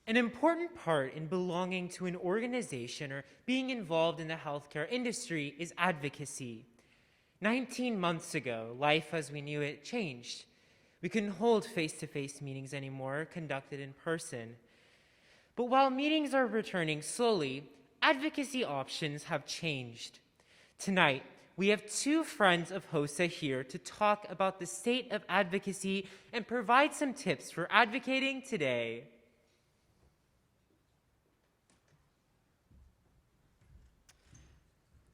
An important part in belonging to an organization or being involved in the healthcare industry is advocacy. 19 months ago, life as we knew it changed. We couldn't hold face-to-face meetings anymore, conducted in person. But while meetings are returning slowly, advocacy options have changed. Tonight, we have two friends of HOSA here to talk about the state of advocacy and provide some tips for advocating today.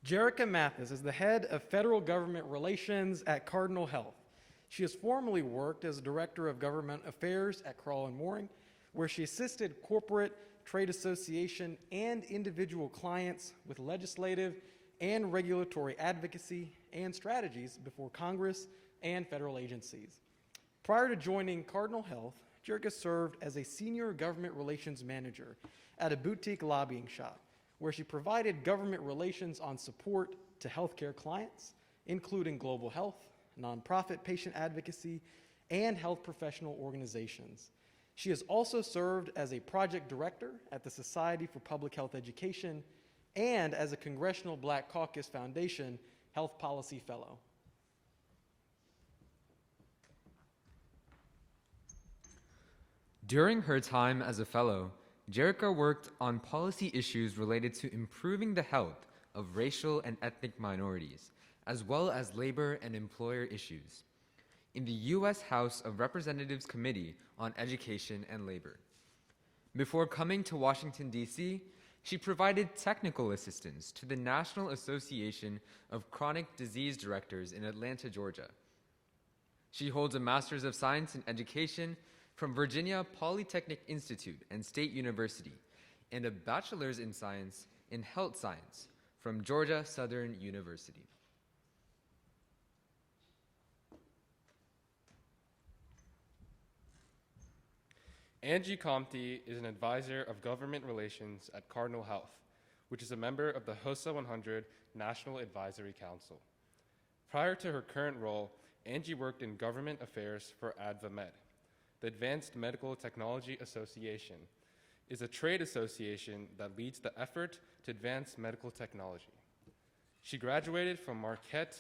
Jericho Mathis is the head of federal government relations at Cardinal Health. She has formerly worked as director of government affairs at Crowell & Mooring, where she assisted corporate, trade association, and individual clients with legislative and regulatory advocacy and strategies before Congress and federal agencies. Prior to joining Cardinal Health, Jericho served as a senior government relations manager at a boutique lobbying shop, where she provided government relations on support to healthcare clients, including global health, nonprofit patient advocacy, and health professional organizations. She has also served as a project director at the Society for Public Health Education and as a Congressional Black Caucus Foundation Health Policy Fellow. During her time as a fellow, Jericho worked on policy issues related to improving the health of racial and ethnic minorities, as well as labor and employer issues, in the U.S. House of Representatives Committee on Education and Labor. Before coming to Washington, D.C., she provided technical assistance to the National Association of Chronic Disease Directors in Atlanta, Georgia. She holds a Master's of Science in Education from Virginia Polytechnic Institute and State University, and a Bachelor's in Science in Health Science from Georgia Southern University. Angie Comte is an advisor of government relations at Cardinal Health, which is a member of the HOSA 100 National Advisory Council. Prior to her current role, Angie worked in government affairs for AdvaMed. The Advanced Medical Technology Association is a trade association that leads the effort to advance medical technology. She graduated from Marquette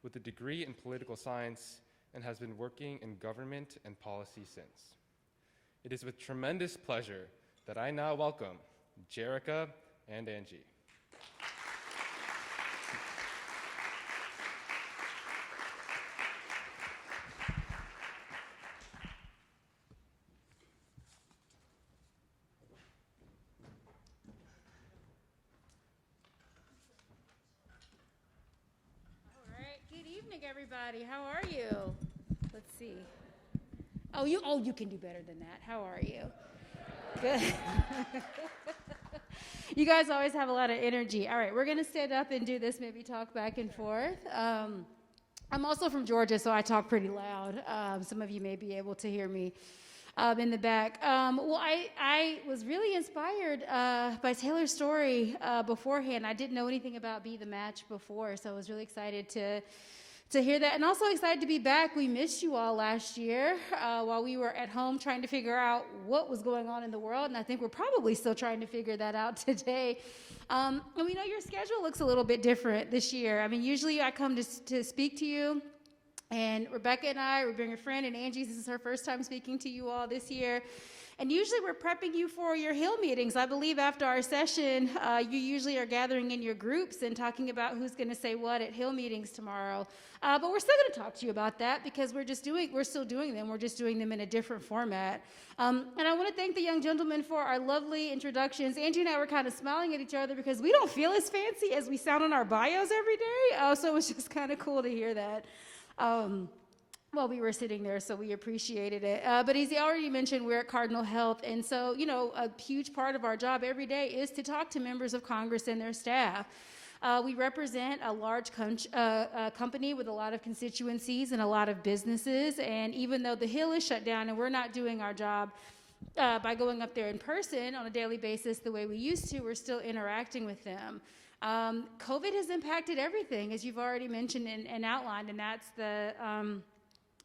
with a degree in political science and has been working in government and policy since. It is with tremendous pleasure that I now welcome Jericho and Angie. Everybody, how are you? Let's see. Oh, you can do better than that. How are you? Good. You guys always have a lot of energy. All right, we're going to stand up and do this, maybe talk back and forth. I'm also from Georgia, so I talk pretty loud. Some of you may be able to hear me in the back. Well, I was really inspired by Taylor's story beforehand. I didn't know anything about Be the Match before, so I was really excited to hear that, and also excited to be back. We missed you all last year while we were at home trying to figure out what was going on in the world, and I think we're probably still trying to figure that out today. And we know your schedule looks a little bit different this year. I mean, usually I come to speak to you, and Rebecca and I, we bring a friend, and Angie, this is her first time speaking to you all this year. And usually we're prepping you for your Hill meetings. I believe after our session, you usually are gathering in your groups and talking about who's going to say what at Hill meetings tomorrow. But we're still going to talk to you about that because we're still doing them. We're just doing them in a different format. And I want to thank the young gentlemen for our lovely introductions. Angie and I were kind of smiling at each other because we don't feel as fancy as we sound on our bios every day. So it was just kind of cool to hear that. While we were sitting there, so we appreciated it. But as he already mentioned, we're at Cardinal Health, and so, a huge part of our job every day is to talk to members of Congress and their staff. We represent a large company with a lot of constituencies and a lot of businesses, and even though the Hill is shut down and we're not doing our job by going up there in person on a daily basis the way we used to, we're still interacting with them. COVID has impacted everything, as you've already mentioned and outlined, and that's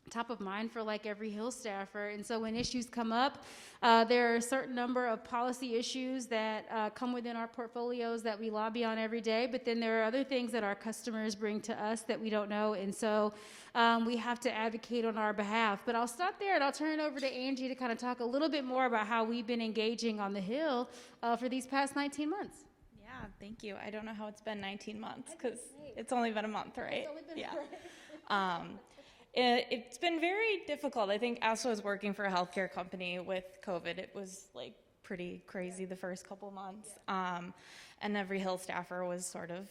top of mind for like every Hill staffer. And so when issues come up, there are a certain number of policy issues that come within our portfolios that we lobby on every day, but then there are other things that our customers bring to us that we don't know, and so we have to advocate on our behalf. But I'll stop there and I'll turn it over to Angie to kind of talk a little bit more about how we've been engaging on the Hill for these past 19 months. Yeah, thank you. I don't know how it's been 19 months because it's only been a month, right? It's been very difficult. I think as I was working for a healthcare company with COVID, it was like pretty crazy the first couple months. And every Hill staffer was sort of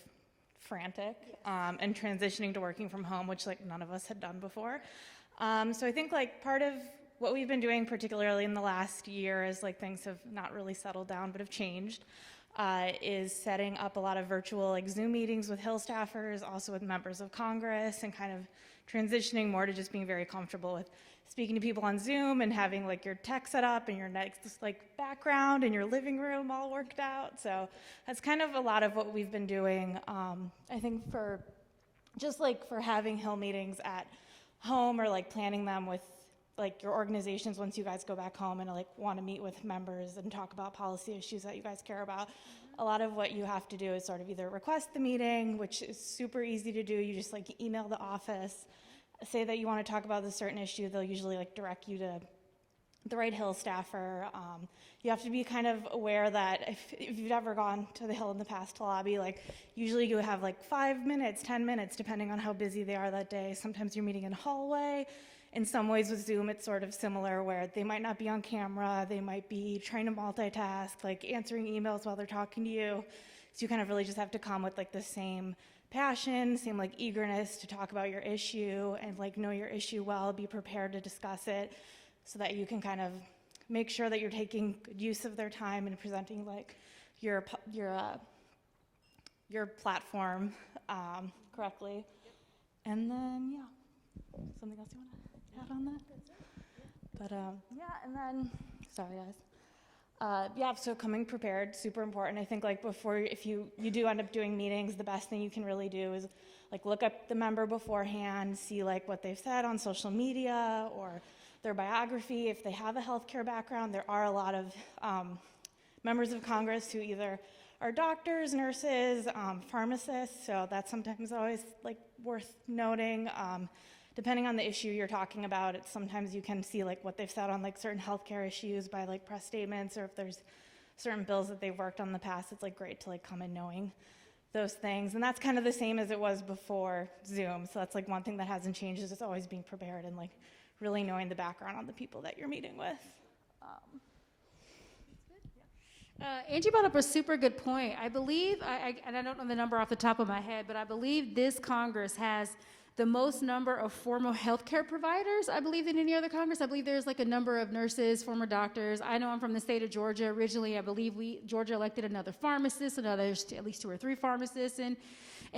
frantic and transitioning to working from home, which like none of us had done before. So I think like part of what we've been doing, particularly in the last year, as like things have not really settled down but have changed, is setting up a lot of virtual like Zoom meetings with Hill staffers, also with members of Congress, and kind of transitioning more to just being very comfortable with speaking to people on Zoom and having like your tech set up and your next like background and your living room all worked out. So that's kind of a lot of what we've been doing. I think for just like for having Hill meetings at home or like planning them with like your organizations once you guys go back home and like want to meet with members and talk about policy issues that you guys care about. A lot of what you have to do is sort of either request the meeting, which is super easy to do. You just like email the office, say that you want to talk about this certain issue. They'll usually like direct you to the right Hill staffer. You have to be kind of aware that if you've ever gone to the Hill in the past to lobby, like usually you have like 5 minutes, 10 minutes, depending on how busy they are that day. Sometimes you're meeting in a hallway. In some ways with Zoom, it's sort of similar where they might not be on camera, they might be trying to multitask, like answering emails while they're talking to you. So you kind of really just have to come with like the same passion, same like eagerness to talk about your issue and like know your issue well, be prepared to discuss it so that you can kind of make sure that you're taking good use of their time and presenting like your platform correctly. And then, yeah, something else you want to add on that? But yeah, and then, sorry guys. Yeah, so coming prepared, super important. I think like before, if you do end up doing meetings, the best thing you can really do is like look up the member beforehand, see like what they've said on social media or their biography. If they have a healthcare background, there are a lot of members of Congress who either are doctors, nurses, pharmacists, so that's sometimes always like worth noting. Depending on the issue you're talking about, it's sometimes you can see like what they've said on like certain healthcare issues by like press statements, or if there's certain bills that they've worked on in the past, it's like great to like come in knowing those things. And that's kind of the same as it was before Zoom. So that's like one thing that hasn't changed, is it's always being prepared and like really knowing the background on the people that you're meeting with. Angie brought up a super good point. I believe, and I don't know the number off the top of my head, but I believe this Congress has the most number of formal healthcare providers, I believe, than any other Congress. I believe there's like a number of nurses, former doctors. I know I'm from the state of Georgia originally. I believe Georgia elected another pharmacist, at least 2 or 3 pharmacists in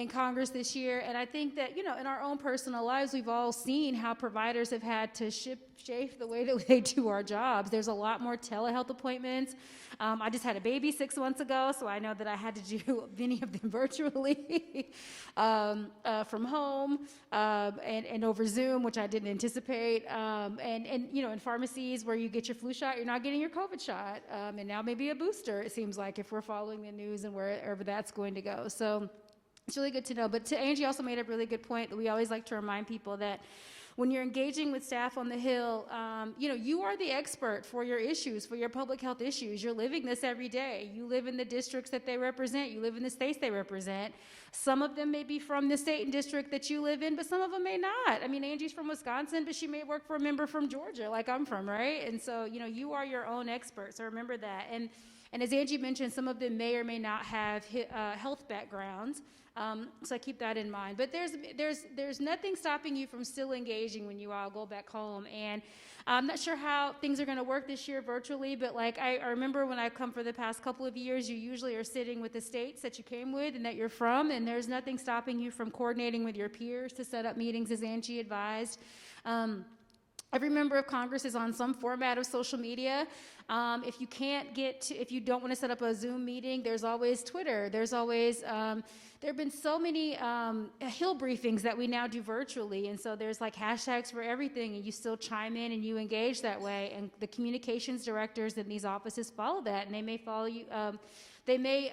Congress this year. And I think that, in our own personal lives, we've all seen how providers have had to shape the way that they do our jobs. There's a lot more telehealth appointments. I just had a baby 6 months ago, so I know that I had to do many of them virtually from home and over Zoom, which I didn't anticipate. And in pharmacies where you get your flu shot, you're not getting your COVID shot. And now maybe a booster, it seems like, if we're following the news and wherever that's going to go. So it's really good to know. But Angie also made a really good point that we always like to remind people that when you're engaging with staff on the Hill, you are the expert for your issues, for your public health issues. You're living this every day. You live in the districts that they represent. You live in the states they represent. Some of them may be from the state and district that you live in, but some of them may not. I mean, Angie's from Wisconsin, but she may work for a member from Georgia, like I'm from, right? And so, you are your own expert. So remember that. And as Angie mentioned, some of them may or may not have health backgrounds. So keep that in mind. But there's nothing stopping you from still engaging when you all go back home. And I'm not sure how things are going to work this year virtually, but like I remember when I've come for the past couple of years, you usually are sitting with the states that you came with and that you're from, and there's nothing stopping you from coordinating with your peers to set up meetings, as Angie advised. Every member of Congress is on some format of social media. If you can't if you don't want to set up a Zoom meeting, there's always Twitter. There's always, there have been so many Hill briefings that we now do virtually. And so there's like hashtags for everything, and you still chime in and you engage that way. And the communications directors in these offices follow that, and they may follow you. They may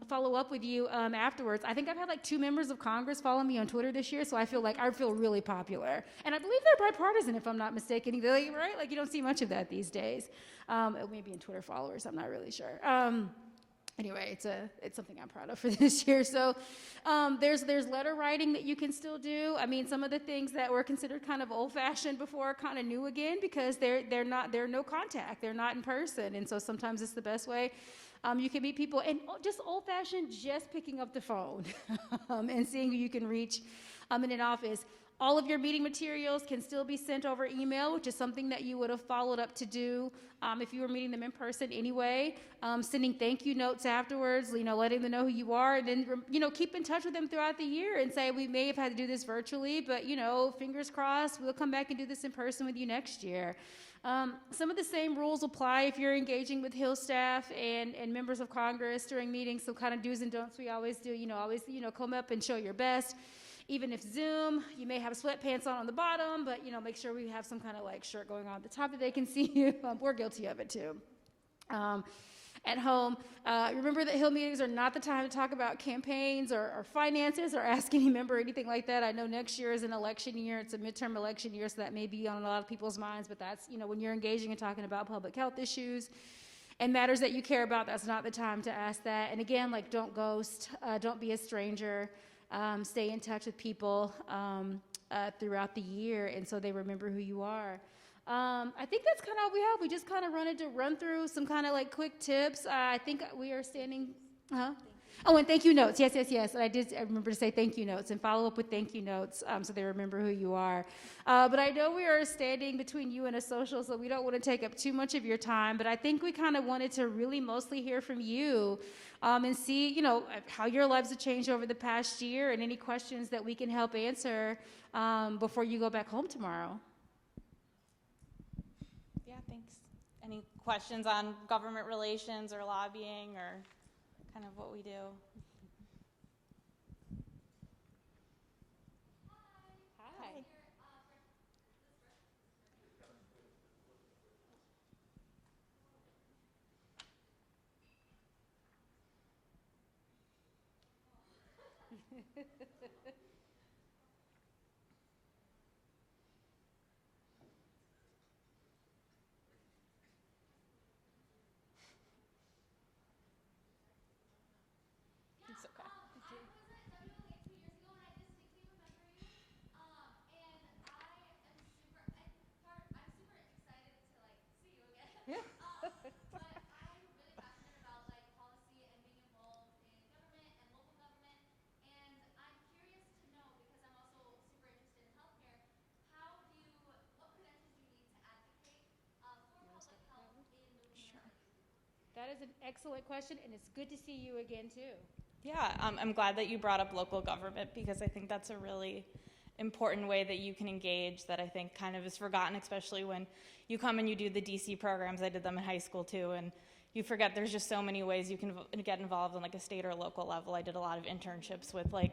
follow up with you afterwards. I think I've had like 2 members of Congress follow me on Twitter this year, so I feel really popular. And I believe they're bipartisan, if I'm not mistaken, right? Like you don't see much of that these days. Maybe in Twitter followers, I'm not really sure. Anyway, it's something I'm proud of for this year. So there's letter writing that you can still do. I mean, some of the things that were considered kind of old-fashioned before are kind of new again because they're no contact, they're not in person, and so sometimes it's the best way. You can meet people, and just old-fashioned, just picking up the phone and seeing who you can reach in an office. All of your meeting materials can still be sent over email, which is something that you would have followed up to do if you were meeting them in person anyway. Sending thank you notes afterwards, letting them know who you are, and then, keep in touch with them throughout the year and say, we may have had to do this virtually, but, fingers crossed, we'll come back and do this in person with you next year. Some of the same rules apply if you're engaging with Hill staff and members of Congress during meetings, some kind of do's and don'ts we always do, come up and show your best. Even if Zoom, you may have sweatpants on the bottom, but, make sure we have some kind of like shirt going on at the top that they can see you. We're guilty of it too. At home, remember that Hill meetings are not the time to talk about campaigns or finances or ask any member or anything like that. I know next year is an election year. It's a midterm election year, so that may be on a lot of people's minds, but that's, when you're engaging and talking about public health issues and matters that you care about, that's not the time to ask that. And again, like, don't ghost, don't be a stranger. Stay in touch with people throughout the year, and so they remember who you are. I think that's kind of all we have. We just kind of wanted to run through some kind of like quick tips. I think we are standing. Oh, and thank you notes. Yes. And I remember to say thank you notes and follow up with thank you notes so they remember who you are. But I know we are standing between you and a social, so we don't want to take up too much of your time. But I think we kind of wanted to really mostly hear from you and see, how your lives have changed over the past year and any questions that we can help answer before you go back home tomorrow. Yeah, thanks. Any questions on government relations or lobbying or kind of what we do? Hi. It's okay. I was at WLA 2 years ago, and I distinctly remember you. And I'm super excited to like see you again. Yeah. But I'm really passionate about like policy and being involved in government and local government. And I'm curious to know, because I'm also super interested in healthcare, what credentials do you need to advocate for public health in the region? That is an excellent question, and it's good to see you again too. Yeah, I'm glad that you brought up local government because I think that's a really important way that you can engage that I think kind of is forgotten, especially when you come and you do the DC programs. I did them in high school too, and you forget there's just so many ways you can get involved on like a state or local level. I did a lot of internships with like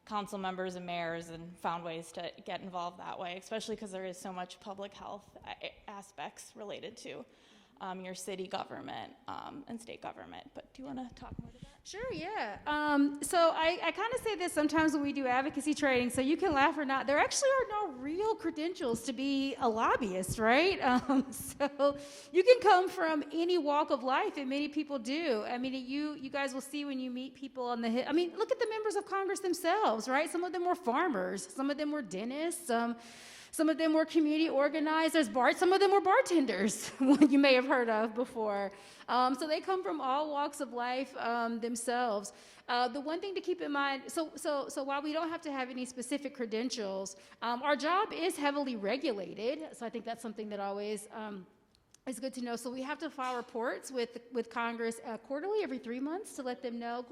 council members and mayors and found ways to get involved that way, especially because there is so much public health aspects related to your city government and state government. But do you want to talk more to that? Sure, yeah. So I kind of say this sometimes when we do advocacy training, so you can laugh or not. There actually are no real credentials to be a lobbyist, right? So you can come from any walk of life, and many people do. I mean, you guys will see when you meet people on the Hill. I mean, look at the members of Congress themselves, right? Some of them were farmers. Some of them were dentists. Some of them were community organizers. Some of them were bartenders, one you may have heard of before. So they come from all walks of life themselves. The one thing to keep in mind, so while we don't have to have any specific credentials, our job is heavily regulated. So I think that's something that always is good to know. So we have to file reports with Congress quarterly, every 3 months, to let them know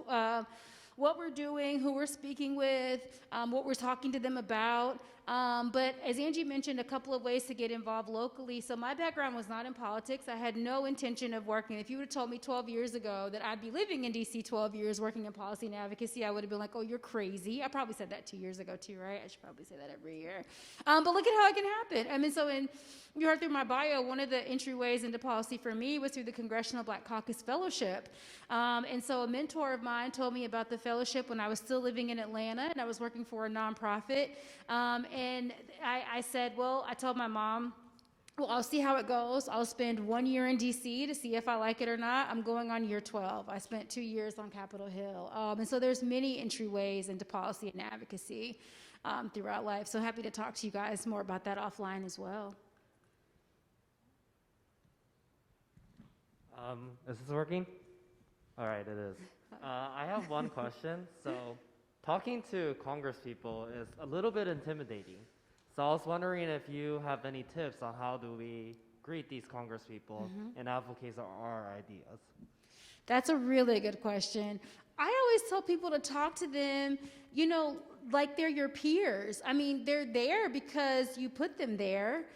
what we're doing, who we're speaking with, what we're talking to them about. But as Angie mentioned, a couple of ways to get involved locally. So my background was not in politics. I had no intention of working. If you would have told me 12 years ago that I'd be living in DC 12 years working in policy and advocacy, I would have been like, oh, you're crazy. I probably said that 2 years ago too, right? I should probably say that every year. But look at how it can happen. I mean, you heard through my bio, one of the entryways into policy for me was through the Congressional Black Caucus Fellowship. And so a mentor of mine told me about the fellowship when I was still living in Atlanta and I was working for a nonprofit. And I said, well, I told my mom, well, I'll see how it goes. I'll spend 1 year in DC to see if I like it or not. I'm going on year 12. I spent 2 years on Capitol Hill. And so there's many entryways into policy and advocacy throughout life. So happy to talk to you guys more about that offline as well. Is this working? All right, it is. I have one question. So talking to Congress people is a little bit intimidating. So I was wondering if you have any tips on how do we greet these Congress people and advocate our ideas. That's a really good question. I always tell people to talk to them, you know, like they're your peers. I mean, they're there because you put them there.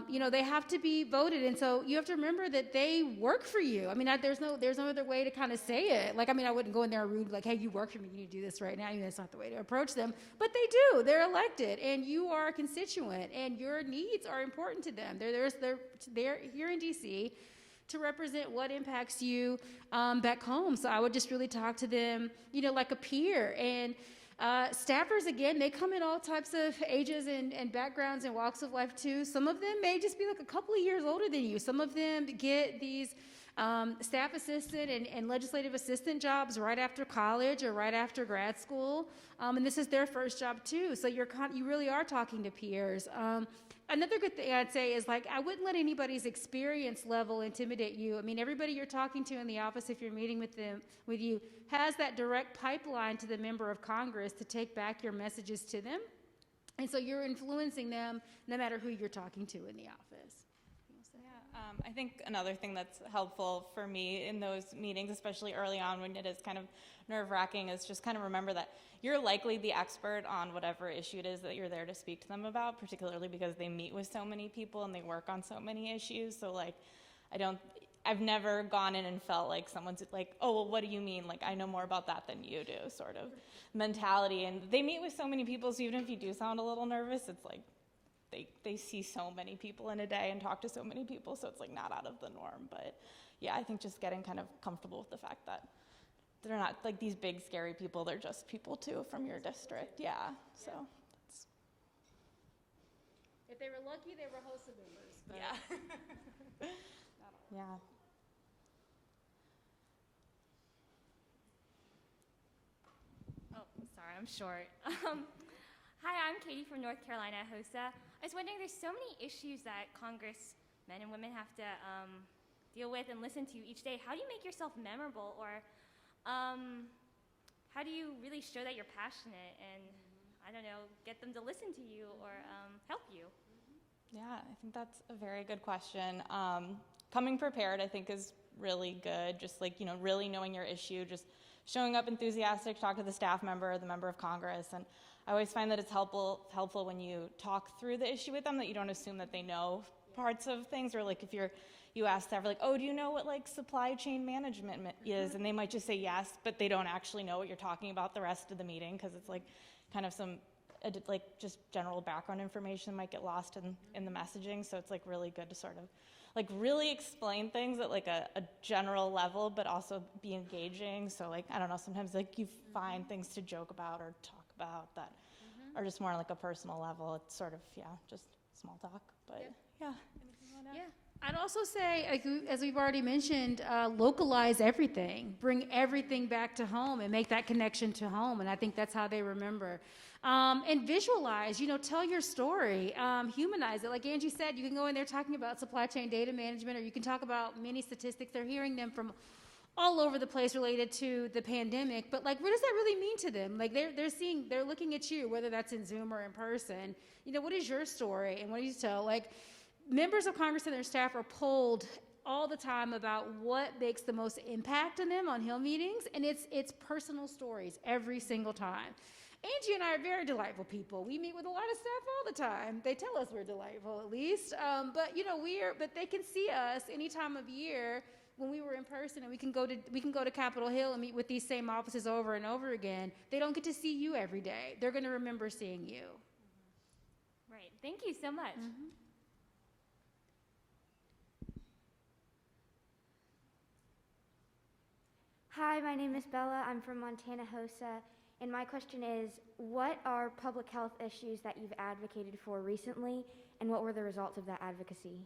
You know, they have to be voted. And so you have to remember that they work for you. I mean, there's no other way to kind of say it. Like, I mean, I wouldn't go in there rude, like, hey, you work for me, you need to do this right now. I mean, that's not the way to approach them. But they do. They're elected, and you are a constituent, and your needs are important to them. They're here in D.C. to represent what impacts you back home. So I would just really talk to them, you know, like a peer. And staffers, again, they come in all types of ages and backgrounds and walks of life too. Some of them may just be like a couple of years older than you. Some of them get these staff assistant and legislative assistant jobs right after college or right after grad school. And this is their first job too. So you really are talking to peers. Another good thing I'd say is, like, I wouldn't let anybody's experience level intimidate you. I mean, everybody you're talking to in the office, if you're meeting with you, has that direct pipeline to the member of Congress to take back your messages to them. And so you're influencing them no matter who you're talking to in the office. I think another thing that's helpful for me in those meetings, especially early on when it is kind of nerve-wracking, is just kind of remember that you're likely the expert on whatever issue it is that you're there to speak to them about, particularly because they meet with so many people and they work on so many issues. So, like, I've never gone in and felt like someone's like, oh, well, what do you mean? Like, I know more about that than you do, sort of mentality. And they meet with so many people, so even if you do sound a little nervous, it's like, they see so many people in a day and talk to so many people, so it's like not out of the norm. But yeah, I think just getting kind of comfortable with the fact that they're not like these big scary people, they're just people too from your district. Yeah, so that's... If they were lucky, they were HOSA members. But yeah. Yeah. Oh, sorry, I'm short. Hi, I'm Katie from North Carolina, HOSA. I was wondering, there's so many issues that Congress men and women have to deal with and listen to each day. How do you make yourself memorable, or how do you really show that you're passionate and, I don't know, get them to listen to you or help you? Yeah, I think that's a very good question. Coming prepared, I think, is really good. Just like, you know, really knowing your issue, just showing up enthusiastic, talk to the staff member or the member of Congress. And I always find that it's helpful when you talk through the issue with them, that you don't assume that they know parts of things. Or like if you ask staff, like, oh, do you know what like supply chain management is? And they might just say yes, but they don't actually know what you're talking about the rest of the meeting, because it's like kind of some like just general background information might get lost in the messaging. So it's like really good to sort of like really explain things at like a general level, but also be engaging. So like, I don't know, sometimes like you find things to joke about or talk about that are just more on like a personal level. It's sort of, yeah, just small talk, but yeah. yeah. I'd also say, as we've already mentioned, localize everything. Bring everything back to home and make that connection to home. And I think that's how they remember. And visualize, you know, tell your story, humanize it. Like Angie said, you can go in there talking about supply chain data management, or you can talk about many statistics. They're hearing them from all over the place related to the pandemic, but like, what does that really mean to them? Like they're looking at you, whether that's in Zoom or in person. You know, what is your story and what do you tell? Like, members of Congress and their staff are polled all the time about what makes the most impact on them on Hill meetings, and it's personal stories every single time. Angie and I are very delightful people. We meet with a lot of staff all the time. They tell us we're delightful, at least. But but they can see us any time of year when we were in person, and we can go to Capitol Hill and meet with these same offices over and over again. They don't get to see you every day. They're going to remember seeing you. Right. Thank you so much. Hi, my name is Bella. I'm from Montana HOSA, and my question is, what are public health issues that you've advocated for recently, and what were the results of that advocacy?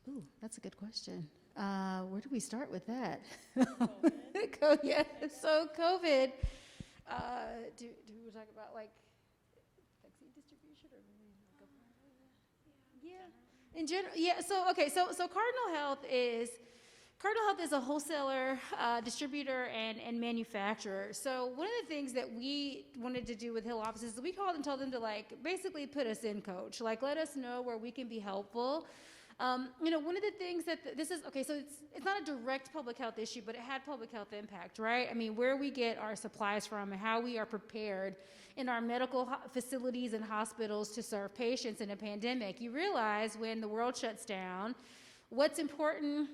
Ooh, that's a good question. Where do we start with that? COVID. So COVID. Do we talk about like vaccine distribution or in general? Yeah. So Cardinal Health is a wholesaler, distributor, and manufacturer. So one of the things that we wanted to do with Hill offices is we called and told them to basically put us in, coach. Let us know where we can be helpful. One of the things that so it's not a direct public health issue, but it had public health impact, right? I mean, where we get our supplies from and how we are prepared in our medical facilities and hospitals to serve patients in a pandemic. You realize when the world shuts down, what's important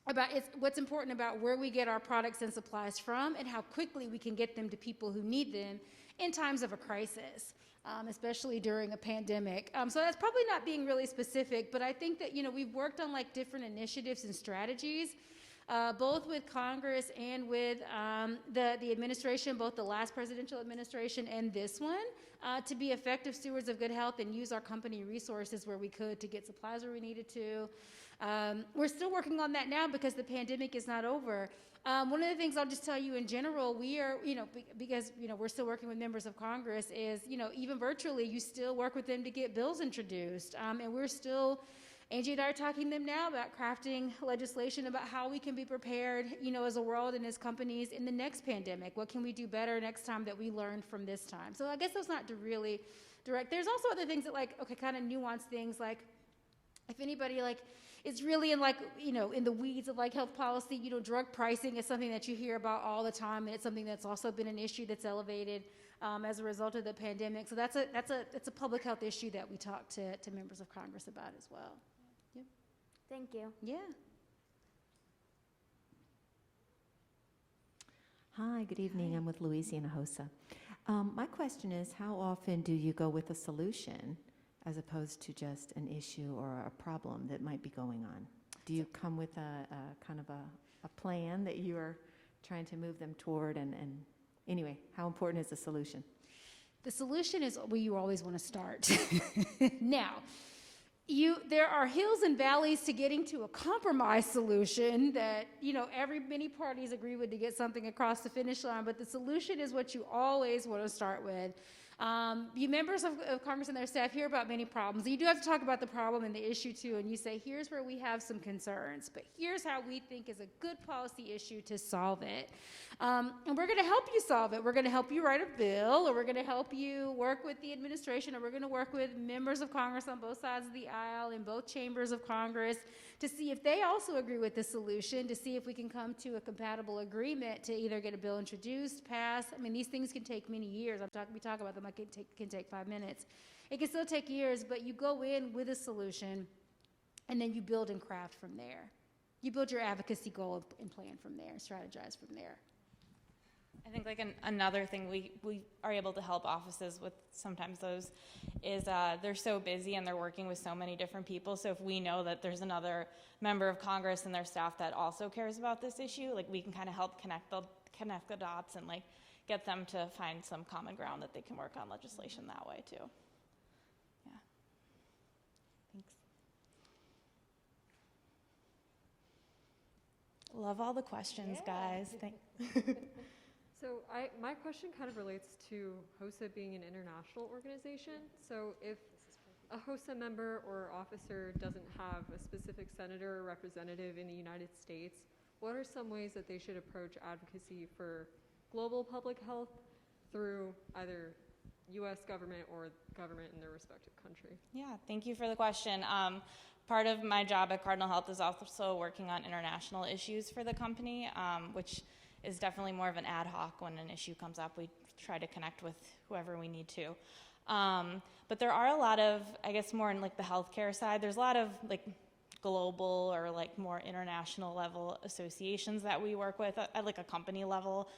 about where we get our products and supplies from and how quickly we can get them to people who need them in times of a crisis. Especially during a pandemic. So that's probably not being really specific, but I think that, we've worked on different initiatives and strategies, both with Congress and with the administration, both the last presidential administration and this one, to be effective stewards of good health and use our company resources where we could to get supplies where we needed to. We're still working on that now because the pandemic is not over. One of the things I'll just tell you in general, we are, because, we're still working with members of Congress is, even virtually, you still work with them to get bills introduced. And we're still, Angie and I are talking to them now about crafting legislation about how we can be prepared, as a world and as companies in the next pandemic. What can we do better next time that we learned from this time? So I guess that's not really direct. There's also other things that kind of nuanced things if anybody it's really in in the weeds of health policy, drug pricing is something that you hear about all the time, and it's something that's also been an issue that's elevated as a result of the pandemic. So that's a public health issue that we talk to members of Congress about as well. Yeah. Thank you. Yeah. Hi, good evening. I'm with Louisiana HOSA. My question is, how often do you go with a solution as opposed to just an issue or a problem that might be going on? Do you come with a kind of a plan that you are trying to move them toward? And anyway, how important is the solution? The solution is where you always want to start. Now, there are hills and valleys to getting to a compromise solution that, many parties agree with to get something across the finish line, but the solution is what you always want to start with. You members of Congress and their staff hear about many problems. You do have to talk about the problem and the issue too, and you say, here's where we have some concerns, but here's how we think is a good policy issue to solve it. And we're going to help you solve it. We're going to help you write a bill, or we're going to help you work with the administration, or we're going to work with members of Congress on both sides of the aisle in both chambers of Congress to see if they also agree with the solution, to see if we can come to a compatible agreement to either get a bill introduced, passed. I mean, these things can take many years. We talk about them like it can take 5 minutes. It can still take years, but you go in with a solution, and then you build and craft from there. You build your advocacy goal and plan from there, strategize from there. I think another thing we are able to help offices with sometimes those is they're so busy and they're working with so many different people. So if we know that there's another member of Congress and their staff that also cares about this issue, we can kind of help connect the dots and get them to find some common ground that they can work on legislation that way too. Yeah. Thanks. Love all the questions, guys. So my question kind of relates to HOSA being an international organization. So if a HOSA member or officer doesn't have a specific senator or representative in the United States, what are some ways that they should approach advocacy for global public health through either U.S. government or government in their respective country? Yeah, thank you for the question. Part of my job at Cardinal Health is also working on international issues for the company, which is definitely more of an ad hoc. When an issue comes up, we try to connect with whoever we need to. But there are a lot of, I guess more in like the healthcare side, there's a lot of like global or like more international level associations that we work with at like a company level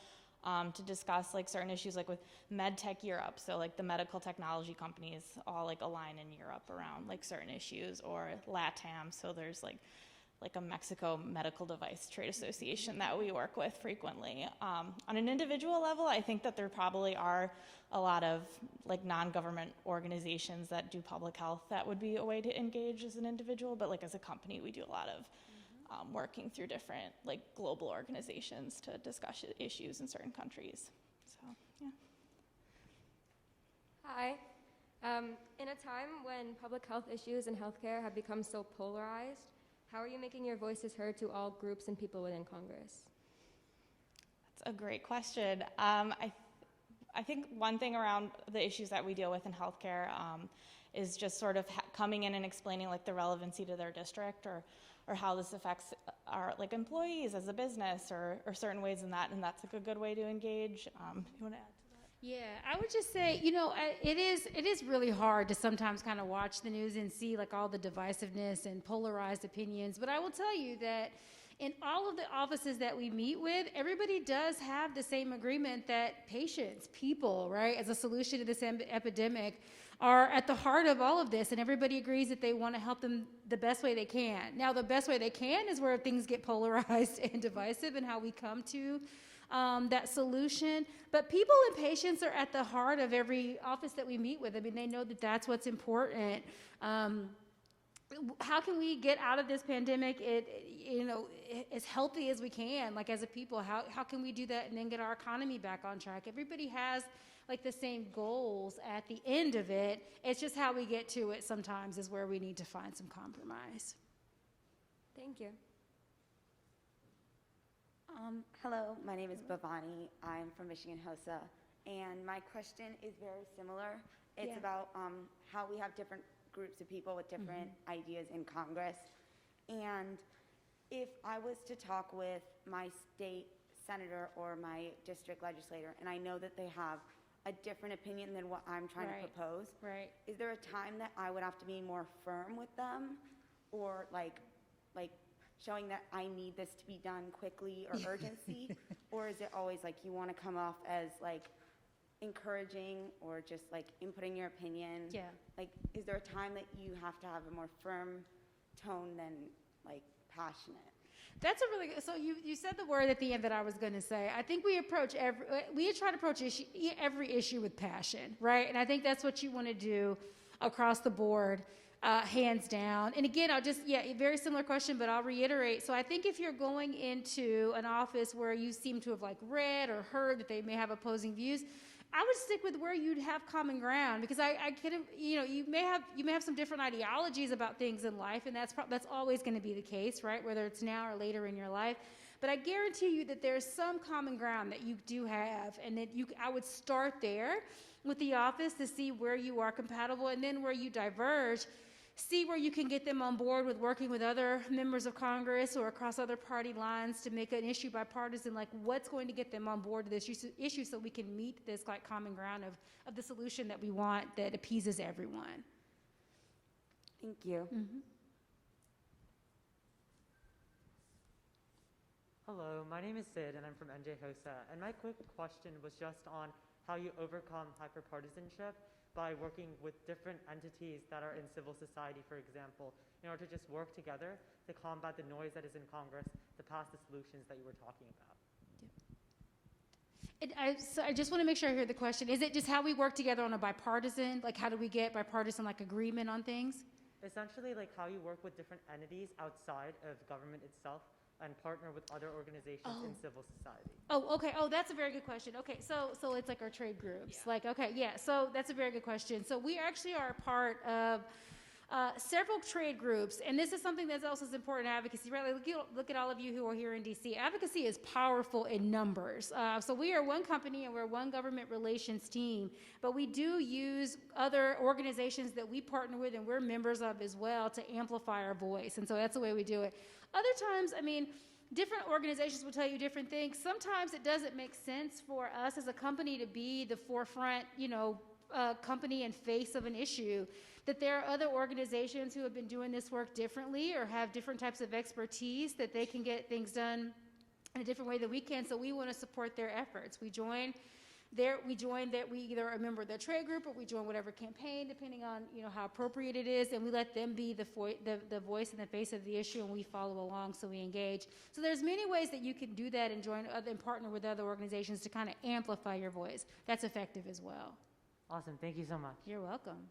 to discuss like certain issues, like with MedTech Europe. So like the medical technology companies all like align in Europe around like certain issues, or LATAM. So there's like a Mexico Medical Device Trade Association that we work with frequently. On an individual level, I think that there probably are a lot of like non-government organizations that do public health that would be a way to engage as an individual, but like as a company, we do a lot of working through different like global organizations to discuss issues in certain countries. So, yeah. Hi. In a time when public health issues and healthcare have become so polarized, how are you making your voices heard to all groups and people within Congress? That's a great question. I think one thing around the issues that we deal with in healthcare is just sort of coming in and explaining like the relevancy to their district, or how this affects our like employees as a business, or certain ways in that, and that's like a good way to engage. You want to add to that? Yeah, I would just say, it is really hard to sometimes kind of watch the news and see like all the divisiveness and polarized opinions. But I will tell you that in all of the offices that we meet with, everybody does have the same agreement that patients, people, right, as a solution to this epidemic, are at the heart of all of this, and everybody agrees that they want to help them the best way they can. Now, the best way they can is where things get polarized and divisive, and how we come to that solution. But people and patients are at the heart of every office that we meet with. I mean, they know that that's what's important. How can we get out of this pandemic as healthy as we can, like as a people? How can we do that and then get our economy back on track? Everybody has like the same goals at the end of it. It's just how we get to it sometimes is where we need to find some compromise. Thank you. Hello, my name is Bhavani. I'm from Michigan HOSA, and my question is very similar. It's about how we have different groups of people with different ideas in Congress. And if I was to talk with my state senator or my district legislator, and I know that they have a different opinion than what I'm trying to propose, is there a time that I would have to be more firm with them, or like showing that I need this to be done quickly or urgency? Or is it always like you want to come off as like encouraging or just like inputting your opinion? Yeah. Like, is there a time that you have to have a more firm tone than like passionate? That's a really good, so you said the word at the end that I was going to say. I think we try to approach every issue with passion, right? And I think that's what you want to do across the board. Hands down. And again, very similar question, but I'll reiterate. So I think if you're going into an office where you seem to have like read or heard that they may have opposing views, I would stick with where you'd have common ground, because I could have, you may have some different ideologies about things in life, and that's always going to be the case, right? Whether it's now or later in your life. But I guarantee you that there's some common ground that you do have, and that I would start there with the office to see where you are compatible, and then where you diverge, see where you can get them on board with working with other members of Congress or across other party lines to make an issue bipartisan, like what's going to get them on board to this issue so we can meet this like common ground of the solution that we want that appeases everyone. Thank you. Hello, my name is Sid and I'm from NJ HOSA, and my quick question was just on how you overcome hyperpartisanship by working with different entities that are in civil society, for example, in order to just work together to combat the noise that is in Congress to pass the solutions that you were talking about. So I just want to make sure I hear the question. Is it just how we work together on a bipartisan, like how do we get bipartisan like agreement on things? Essentially, like how you work with different entities outside of government itself and partner with other organizations in civil society. Oh, okay. Oh, that's a very good question. Okay, so it's like our trade groups. Yeah. Like, okay, yeah. So that's a very good question. So we actually are a part of several trade groups, and this is something that's also important in advocacy. Right? Like, look at all of you who are here in DC. Advocacy is powerful in numbers. So we are one company and we're one government relations team, but we do use other organizations that we partner with and we're members of as well to amplify our voice. And so that's the way we do it. Other times, I mean, different organizations will tell you different things. Sometimes it doesn't make sense for us as a company to be the forefront, company and face of an issue, that there are other organizations who have been doing this work differently or have different types of expertise that they can get things done in a different way than we can. So we want to support their efforts. We either are a member of their trade group or we join whatever campaign, depending on how appropriate it is, and we let them be the voice and the face of the issue, and we follow along, so we engage. So there's many ways that you can do that and and partner with other organizations to kind of amplify your voice. That's effective as well. Awesome. Thank you so much. You're welcome.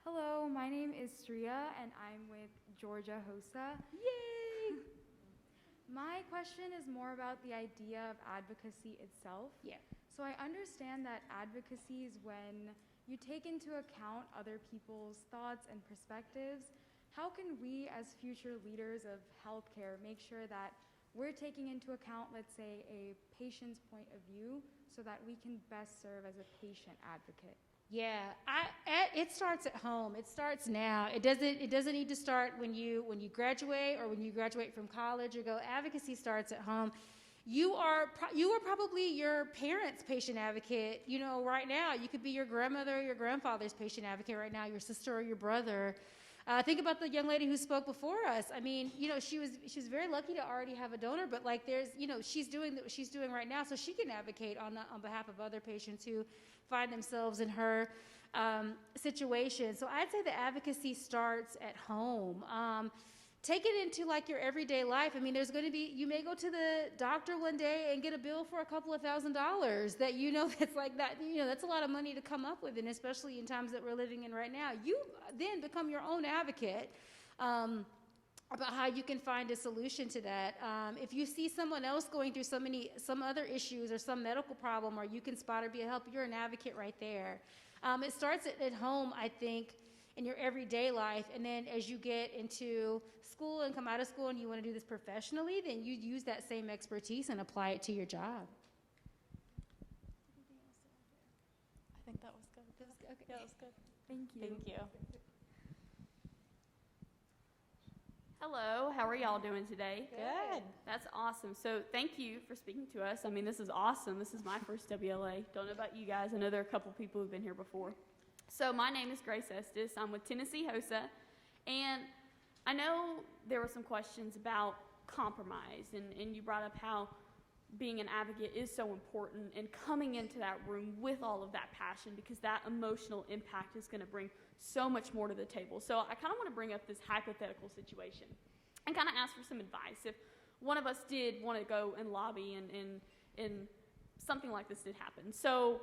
Hello, my name is Sriya, and I'm with Georgia HOSA. Yay! My question is more about the idea of advocacy itself. Yeah. So I understand that advocacy is when you take into account other people's thoughts and perspectives. How can we, as future leaders of healthcare, make sure that we're taking into account, let's say, a patient's point of view so that we can best serve as a patient advocate? Yeah, it starts at home. It starts now. It doesn't need to start when you graduate or when you graduate from college or go. Advocacy starts at home. You are probably your parents' patient advocate. Right now, you could be your grandmother or your grandfather's patient advocate right now, your sister or your brother. Think about the young lady who spoke before us. I mean, she was very lucky to already have a donor, but she's doing what she's doing right now, so she can advocate on behalf of other patients who find themselves in her situation. So I'd say the advocacy starts at home. Take it into your everyday life. I mean, you may go to the doctor one day and get a bill for a couple of $1,000s that that's like that. That's a lot of money to come up with, and especially in times that we're living in right now. You then become your own advocate about how you can find a solution to that. If you see someone else going through some other issues or some medical problem, or you can spot or be a help, you're an advocate right there. It starts at home, I think, in your everyday life, and then as you get into school and come out of school and you want to do this professionally, then you use that same expertise and apply it to your job. I think that was good. Okay. Yeah, that was good. Thank you. Thank you. Hello, how are y'all doing today? Good. That's awesome. So thank you for speaking to us. I mean, this is awesome. This is my first WLA. Don't know about you guys. I know there are a couple people who've been here before. So my name is Grace Estes. I'm with Tennessee HOSA. And I know there were some questions about compromise, and you brought up how being an advocate is so important and coming into that room with all of that passion, because that emotional impact is going to bring so much more to the table. So I kind of want to bring up this hypothetical situation and kind of ask for some advice. If one of us did want to go and lobby and something like this did happen. So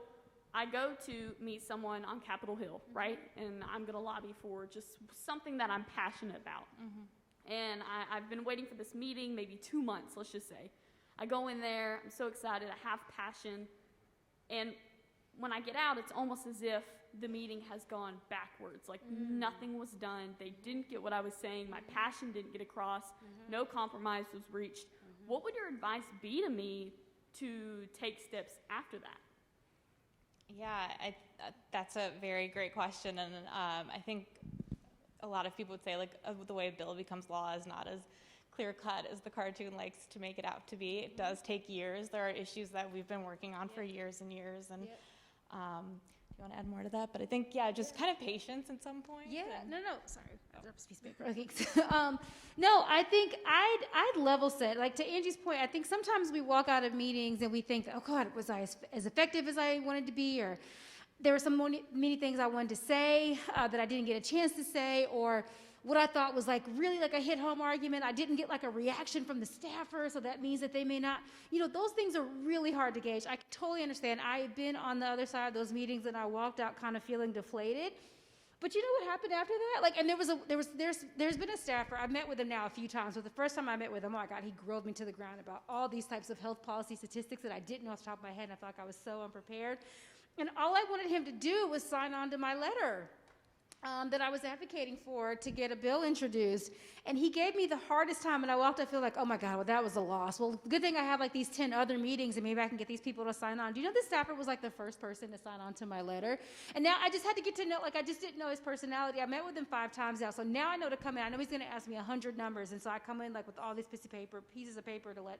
I go to meet someone on Capitol Hill, right? And I'm going to lobby for just something that I'm passionate about. Mm-hmm. And I've been waiting for this meeting maybe 2 months, let's just say. I go in there, I'm so excited, I have passion, and when I get out, it's almost as if the meeting has gone backwards, like nothing was done, they didn't get what I was saying, my passion didn't get across, no compromise was reached. What would your advice be to me to take steps after that? Yeah, that's a very great question, and I think a lot of people would say the way a bill becomes law is not as clear cut as the cartoon likes to make it out to be. It does take years. There are issues that we've been working on for years and years, and do you want to add more to that? But I think just kind of patience at some point. Yeah, no, sorry, I dropped a piece of paper. Okay. No, I think I'd level set. Like to Angie's point, I think sometimes we walk out of meetings and we think, oh God, was I as effective as I wanted to be, or there were many things I wanted to say that I didn't get a chance to say, or what I thought was really a hit-home argument, I didn't get a reaction from the staffer, so that means that they may not, those things are really hard to gauge. I totally understand. I've been on the other side of those meetings, and I walked out kind of feeling deflated. But you know what happened after that? And there's been a staffer, I've met with him now a few times, but the first time I met with him, oh my God, he grilled me to the ground about all these types of health policy statistics that I didn't know off the top of my head, and I felt like I was so unprepared. And all I wanted him to do was sign on to my letter. that I was advocating for to get a bill introduced. And he gave me the hardest time, and I walked, I feel like, oh my God, well, that was a loss. Well, good thing I have like these 10 other meetings, and maybe I can get these people to sign on. Do you know this staffer was like the first person to sign on to my letter? And now I just had to get to know, like I just didn't know his personality. I met with him 5 times now, so now I know to come in. I know he's gonna ask me 100 numbers, and so I come in like with all these pieces of paper to let,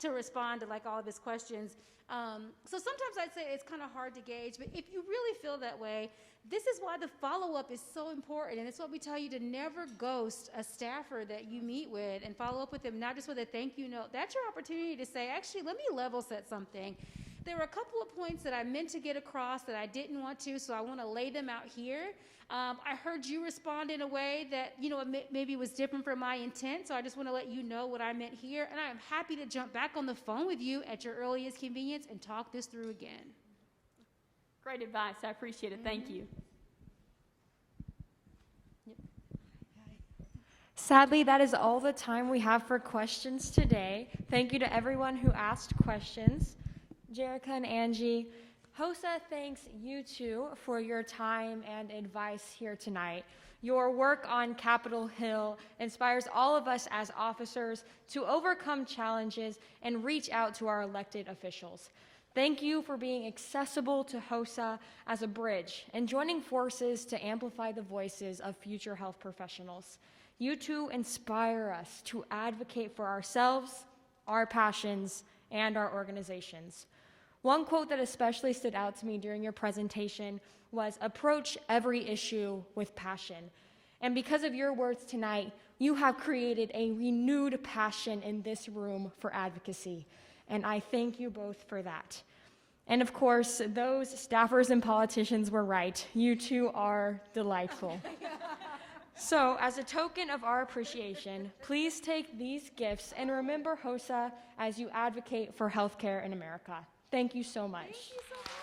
to respond to like all of his questions. So sometimes I'd say it's kind of hard to gauge, but if you really feel that way, this is why the follow-up is so important, and it's what we tell you, to never ghost a staffer that you meet with and follow up with them, not just with a thank you note. That's your opportunity to say, actually, let me level set something. There were a couple of points that I meant to get across that I didn't want to, so I want to lay them out here. I heard you respond in a way that, maybe was different from my intent, so I just want to let you know what I meant here, and I am happy to jump back on the phone with you at your earliest convenience and talk this through again. Great advice. I appreciate it. Thank you. Sadly, that is all the time we have for questions today. Thank you to everyone who asked questions. Jericho and Angie, HOSA thanks you two for your time and advice here tonight. Your work on Capitol Hill inspires all of us as officers to overcome challenges and reach out to our elected officials. Thank you for being accessible to HOSA as a bridge and joining forces to amplify the voices of future health professionals. You two inspire us to advocate for ourselves, our passions, and our organizations. One quote that especially stood out to me during your presentation was, "Approach every issue with passion." And because of your words tonight, you have created a renewed passion in this room for advocacy. And I thank you both for that. And of course, those staffers and politicians were right. You two are delightful. So, as a token of our appreciation, please take these gifts and remember HOSA as you advocate for healthcare in America. Thank you so much. Thank you so much.